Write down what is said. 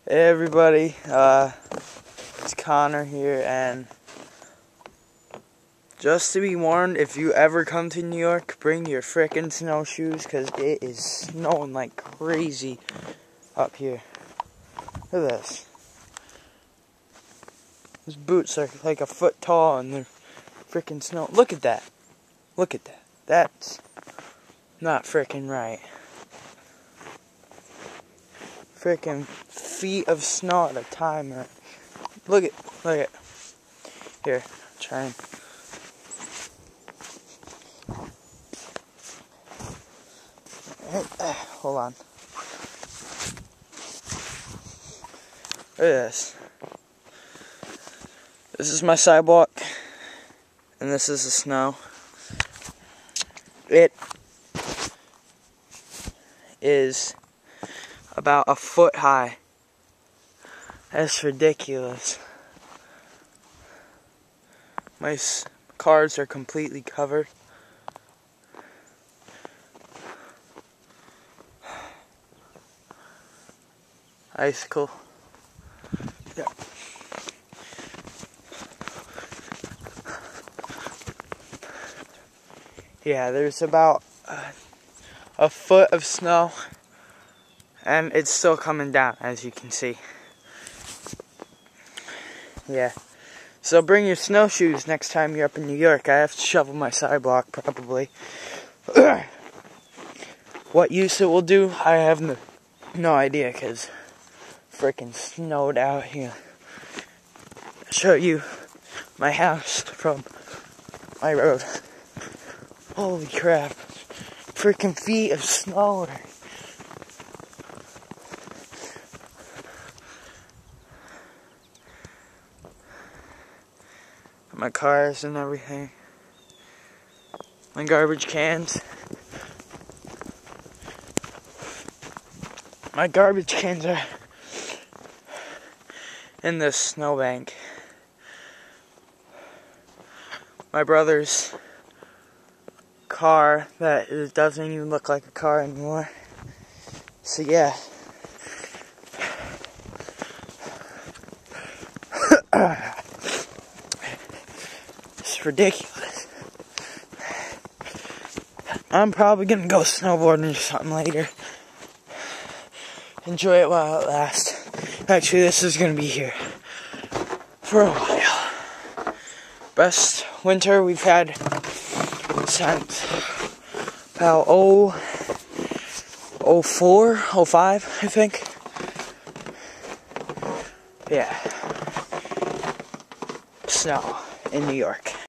Hey everybody, it's Connor here, and just to be warned, if you ever come to New York, bring your frickin' snowshoes, because it is snowing like crazy up here. Look at this. These boots are like a foot tall, and they're frickin' snow. Look at that. Look at that. That's not frickin' right. Frickin' feet of snow at a time. Look at. Here, try and. Hold on. Look at this. This is my sidewalk, and this is the snow. It is about a foot high. That's ridiculous. My cars are completely covered. Icicle. Yeah. Yeah, there's about a foot of snow, and it's still coming down, as you can see. Yeah. So bring your snowshoes next time you're up in New York. I have to shovel my sidewalk, probably. What use it will do, I have no idea, because freaking snowed out here. I'll show you my house from my road. Holy crap. Freaking feet of snow. My cars and everything. My garbage cans. My garbage cans are in this snowbank. My brother's car that it doesn't even look like a car anymore. So yeah. It's ridiculous. I'm probably gonna go snowboarding or something later. Enjoy it while it lasts. Actually, this is gonna be here for a while. Best winter we've had since about 04, 05, I think. Yeah. Snow in New York.